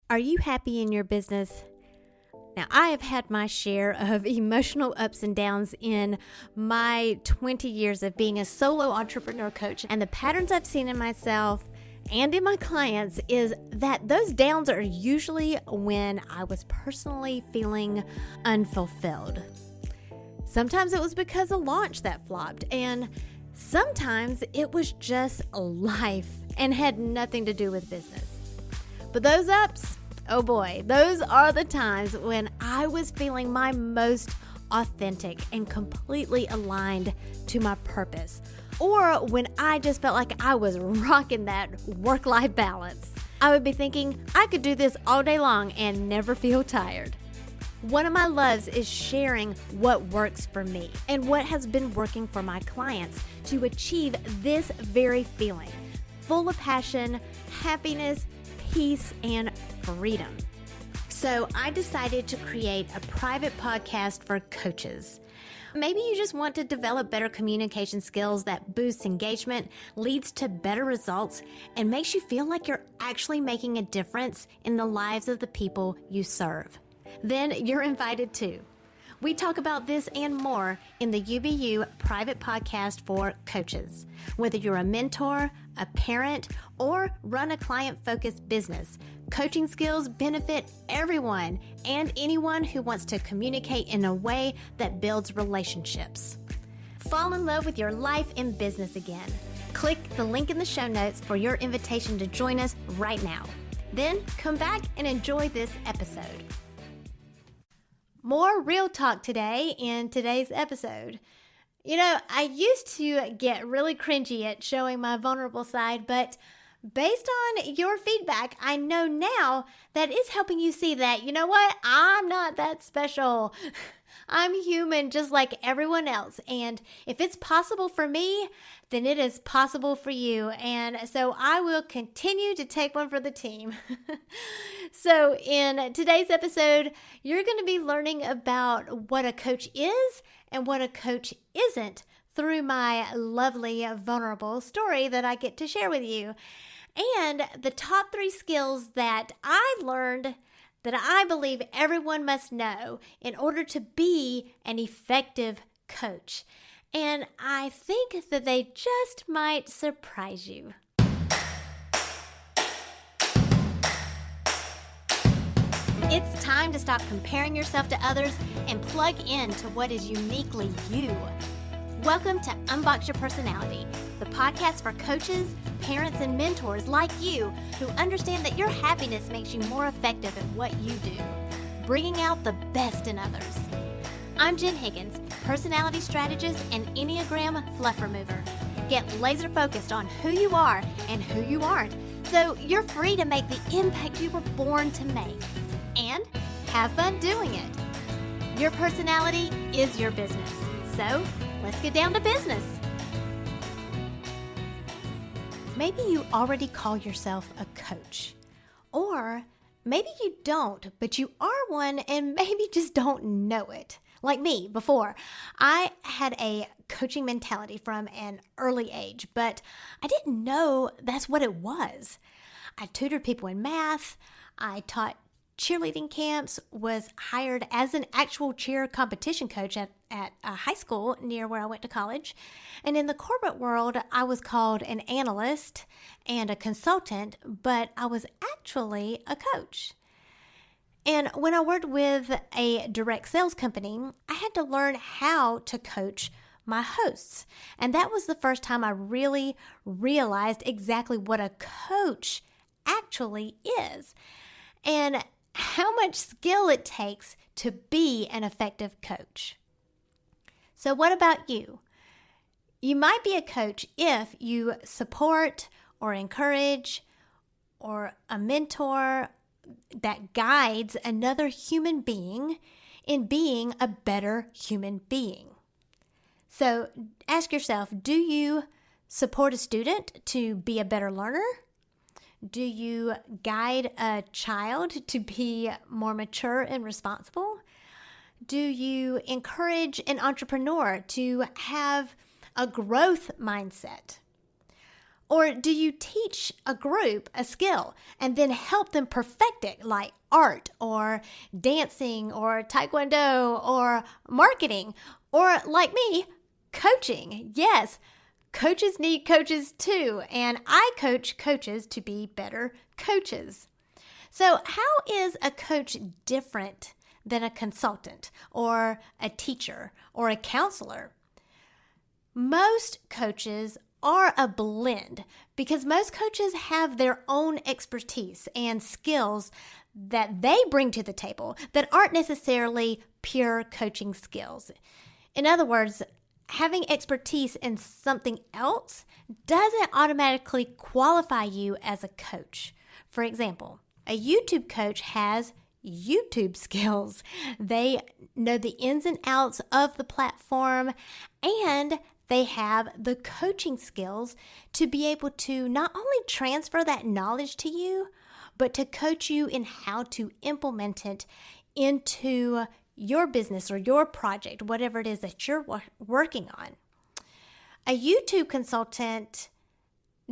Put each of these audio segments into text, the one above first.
Are you happy in your business? Now, I have had my share of emotional ups and downs in my 20 years of being a solo entrepreneur coach. And the patterns I've seen in myself and in my clients is that those downs are usually when I was personally feeling unfulfilled. Sometimes it was because a launch that flopped, and sometimes it was just life and had nothing to do with business. But those ups, oh boy, those are the times when I was feeling my most authentic and completely aligned to my purpose, or when I just felt like I was rocking that work-life balance. I would be thinking I could do this all day long and never feel tired. One of my loves is sharing what works for me and what has been working for my clients to achieve this very feeling, full of passion, happiness, peace, and freedom. So I decided to create a private podcast for coaches. Maybe you just want to develop better communication skills that boosts engagement, leads to better results, and makes you feel like you're actually making a difference in the lives of the people you serve. Then you're invited too. We talk about this and more in the UBU private podcast for coaches. Whether you're a mentor, a parent, or run a client-focused business, coaching skills benefit everyone and anyone who wants to communicate in a way that builds relationships. Fall in love with your life and business again. Click the link in the show notes for your invitation to join us right now. Then come back and enjoy this episode. More real talk today in today's episode. You know, I used to get really cringy at showing my vulnerable side, but based on your feedback, I know now that it's helping you see that, you know what, I'm not that special. I'm human just like everyone else. And if it's possible for me, then it is possible for you. And so I will continue to take one for the team. So in today's episode, you're going to be learning about what a coach is and what a coach isn't through my lovely, vulnerable story that I get to share with you. And the top 3 skills that I've learned that I believe everyone must know in order to be an effective coach. And I think that they just might surprise you. It's time to stop comparing yourself to others and plug in to what is uniquely you. Welcome to Unbox Your Personality, the podcast for coaches, parents, and mentors like you who understand that your happiness makes you more effective at what you do, bringing out the best in others. I'm Jen Higgins, personality strategist and Enneagram fluff remover. Get laser focused on who you are and who you aren't, so you're free to make the impact you were born to make. And have fun doing it. Your personality is your business, so let's get down to business. Maybe you already call yourself a coach, or maybe you don't, but you are one and maybe just don't know it. Like me before, I had a coaching mentality from an early age, but I didn't know that's what it was. I tutored people in math, I taught cheerleading camps, was hired as an actual cheer competition coach at a high school near where I went to college. And in the corporate world, I was called an analyst and a consultant, but I was actually a coach. And when I worked with a direct sales company, I had to learn how to coach my hosts. And that was the first time I really realized exactly what a coach actually is and how much skill it takes to be an effective coach. So what about you? You might be a coach if you support or encourage or a mentor that guides another human being in being a better human being. So ask yourself, do you support a student to be a better learner? Do you guide a child to be more mature and responsible? Do you encourage an entrepreneur to have a growth mindset? Or do you teach a group a skill and then help them perfect it, like art or dancing or taekwondo or marketing? Or like me, coaching. Yes, coaches need coaches too, and I coach coaches to be better coaches. So how is a coach different than a consultant or a teacher or a counselor? Most coaches are a blend because most coaches have their own expertise and skills that they bring to the table that aren't necessarily pure coaching skills. In other words, having expertise in something else doesn't automatically qualify you as a coach. For example, a YouTube coach has YouTube skills. They know the ins and outs of the platform, and they have the coaching skills to be able to not only transfer that knowledge to you, but to coach you in how to implement it into your business or your project, whatever it is that you're working on. A YouTube consultant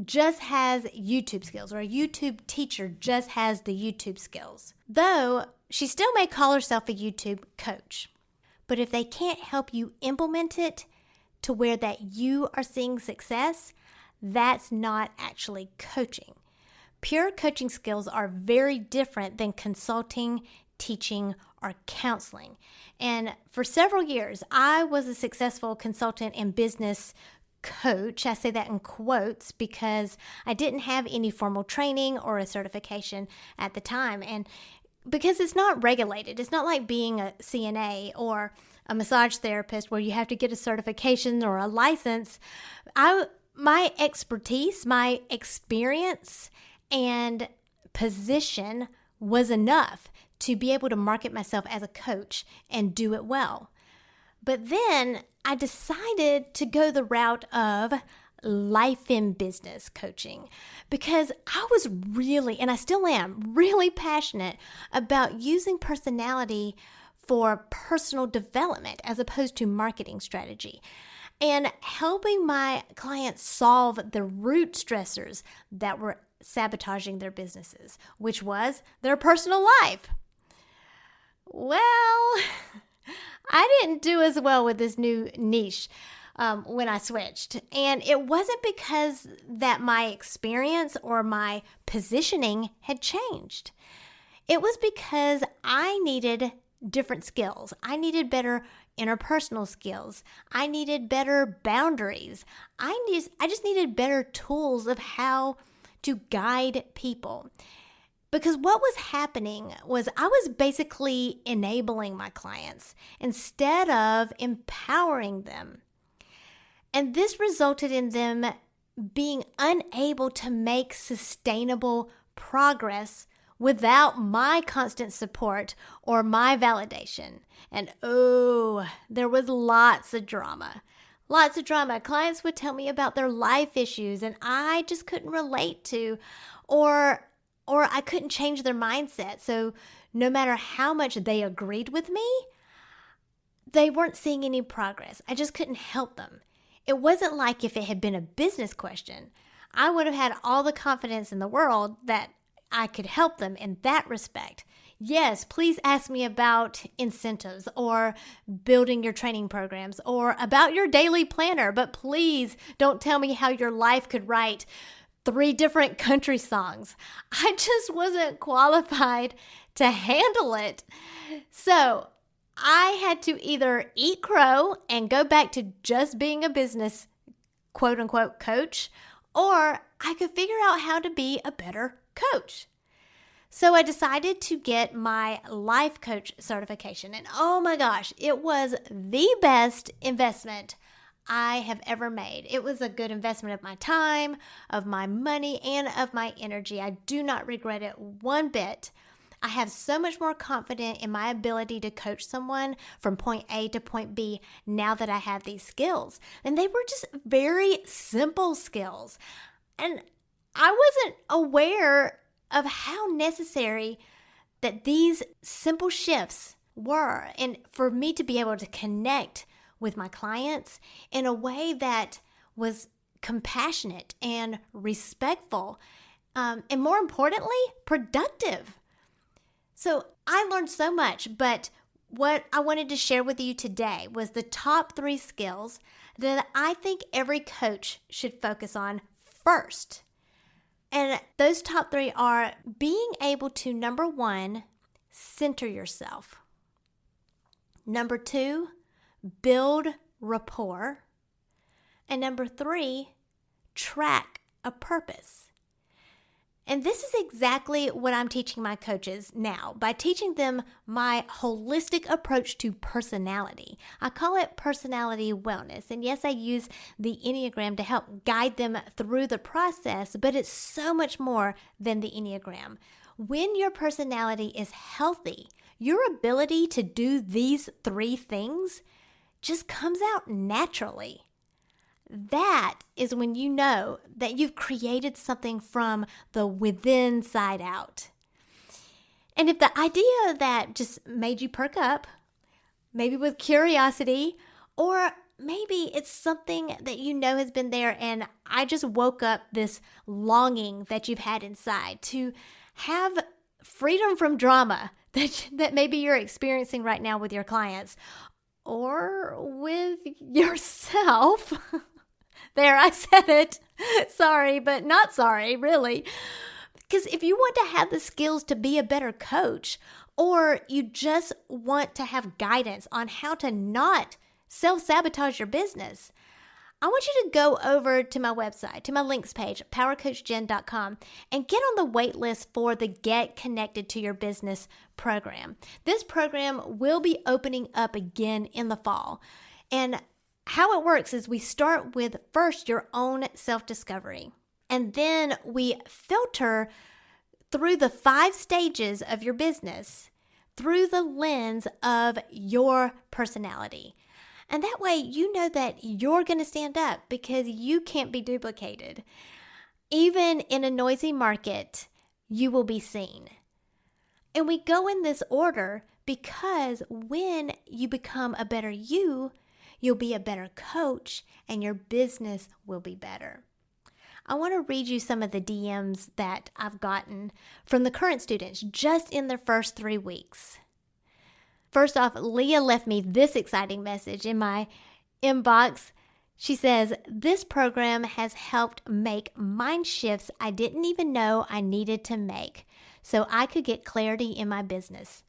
just has YouTube skills, or a YouTube teacher just has the YouTube skills, though she still may call herself a YouTube coach. But if they can't help you implement it to where that you are seeing success, that's not actually coaching. Pure coaching skills are very different than consulting, teaching, or counseling. And for several years, I was a successful consultant and business coach. I say that in quotes because I didn't have any formal training or a certification at the time. And because it's not regulated, it's not like being a CNA or a massage therapist where you have to get a certification or a license. My expertise, my experience, and position was enough to be able to market myself as a coach and do it well. But then I decided to go the route of life in business coaching because I was really, and I still am, really passionate about using personality for personal development as opposed to marketing strategy, and helping my clients solve the root stressors that were sabotaging their businesses, which was their personal life. Well, I didn't do as well with this new niche when I switched. And it wasn't because that my experience or my positioning had changed. It was because I needed different skills. I needed better interpersonal skills. I needed better boundaries. I just needed better tools of how to guide people. Because what was happening was I was basically enabling my clients instead of empowering them. And this resulted in them being unable to make sustainable progress without my constant support or my validation. And there was lots of drama. Lots of drama. Clients would tell me about their life issues and I just couldn't relate to, or I couldn't change their mindset. So no matter how much they agreed with me, they weren't seeing any progress. I just couldn't help them. It wasn't like if it had been a business question. I would have had all the confidence in the world that I could help them in that respect. Yes, please ask me about incentives or building your training programs or about your daily planner, but please don't tell me how your life could write 3 different country songs. I just wasn't qualified to handle it. So I had to either eat crow and go back to just being a business quote unquote coach, or I could figure out how to be a better coach. So I decided to get my life coach certification. And oh my gosh, it was the best investment I have ever made. It was a good investment of my time, of my money, and of my energy. I do not regret it one bit. I have so much more confidence in my ability to coach someone from point A to point B now that I have these skills. And they were just very simple skills. And I wasn't aware of how necessary that these simple shifts were, and for me to be able to connect with my clients in a way that was compassionate and respectful, and more importantly, productive. So I learned so much, but what I wanted to share with you today was the top 3 skills that I think every coach should focus on first. And those top 3 are being able to, number 1, center yourself. Number 2, build rapport. And number 3, track a purpose. And this is exactly what I'm teaching my coaches now by teaching them my holistic approach to personality. I call it personality wellness. And yes, I use the Enneagram to help guide them through the process, but it's so much more than the Enneagram. When your personality is healthy, your ability to do these 3 things just comes out naturally. That is when you know that you've created something from the within side out. And if the idea that just made you perk up, maybe with curiosity, or maybe it's something that you know has been there and I just woke up this longing that you've had inside to have freedom from drama that maybe you're experiencing right now with your clients or with yourself. There, I said it. Sorry, but not sorry, really. Because if you want to have the skills to be a better coach, or you just want to have guidance on how to not self-sabotage your business, I want you to go over to my website, to my links page, powercoachjen.com, and get on the wait list for the Get Connected to Your Business program. This program will be opening up again in the fall. And how it works is we start with first your own self-discovery, and then we filter through the 5 stages of your business through the lens of your personality. And that way you know that you're going to stand up because you can't be duplicated. Even in a noisy market, you will be seen. And we go in this order because when you become a better you, you'll be a better coach and your business will be better. I want to read you some of the DMs that I've gotten from the current students just in their first 3 weeks. First off, Leah left me this exciting message in my inbox. She says, "This program has helped make mind shifts I didn't even know I needed to make so I could get clarity in my business.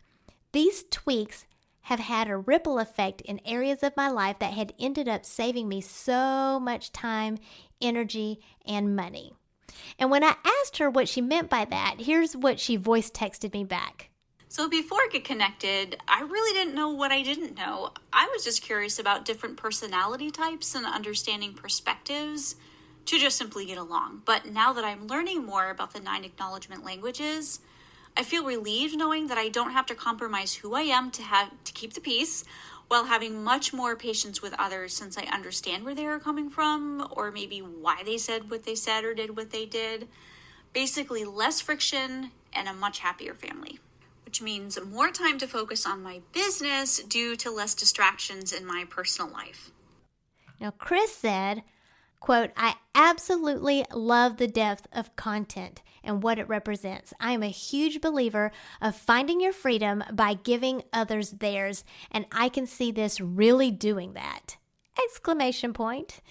These tweaks have had a ripple effect in areas of my life that had ended up saving me so much time, energy, and money." And when I asked her what she meant by that, here's what she voice texted me back. So before I Get Connected, I really didn't know what I didn't know. I was just curious about different personality types and understanding perspectives to just simply get along. But now that I'm learning more about the 9 acknowledgement languages, I feel relieved knowing that I don't have to compromise who I am to keep the peace, while having much more patience with others since I understand where they are coming from, or maybe why they said what they said or did what they did. Basically, less friction and a much happier family, which means more time to focus on my business due to less distractions in my personal life. Now, Chris said, quote, "I absolutely love the depth of content and what it represents. I am a huge believer of finding your freedom by giving others theirs, and I can see this really doing that!" Exclamation point.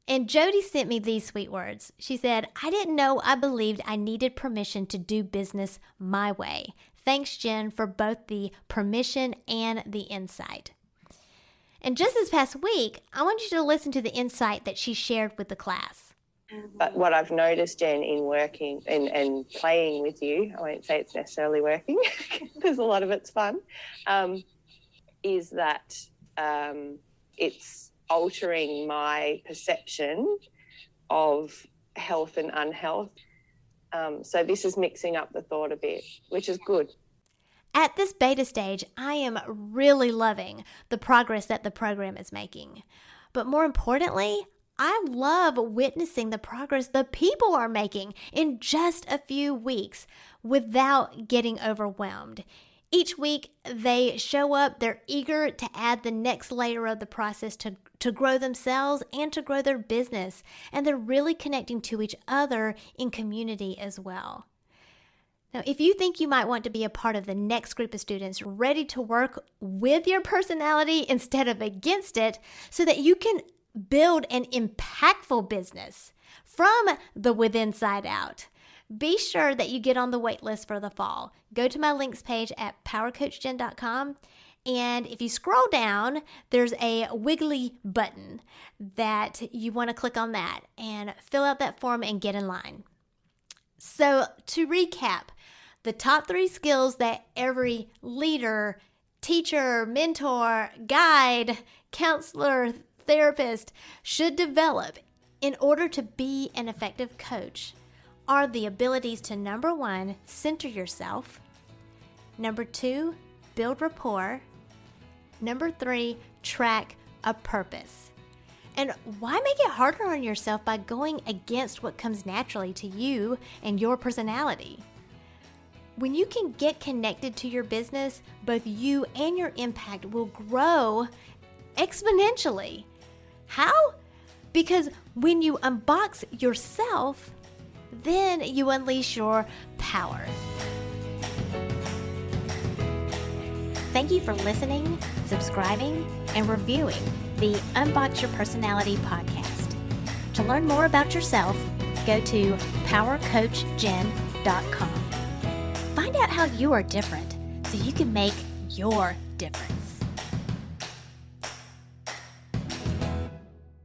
And Jody sent me these sweet words. She said, "I didn't know I believed I needed permission to do business my way. Thanks, Jen, for both the permission and the insight." And just this past week, I want you to listen to the insight that she shared with the class. But what I've noticed, Jen, in working and playing with you, I won't say it's necessarily working because a lot of it's fun, is that it's altering my perception of health and unhealth. So this is mixing up the thought a bit, which is good. At this beta stage, I am really loving the progress that the program is making. But more importantly, I love witnessing the progress the people are making in just a few weeks without getting overwhelmed. Each week, they show up, they're eager to add the next layer of the process to grow themselves and to grow their business. And they're really connecting to each other in community as well. Now, if you think you might want to be a part of the next group of students ready to work with your personality instead of against it, so that you can build an impactful business from the within side out, be sure that you get on the wait list for the fall. Go to my links page at powercoachjen.com, and if you scroll down, there's a wiggly button that you want to click on that and fill out that form and get in line. So to recap, the top 3 skills that every leader, teacher, mentor, guide, counselor, therapist should develop in order to be an effective coach are the abilities to, number 1, center yourself, number 2, build rapport, number 3, track a purpose. And why make it harder on yourself by going against what comes naturally to you and your personality? When you can get connected to your business, both you and your impact will grow exponentially. How? Because when you unbox yourself, then you unleash your power. Thank you for listening, subscribing, and reviewing the Unbox Your Personality podcast. To learn more about yourself, go to powercoachjen.com. Find out how you are different so you can make your difference.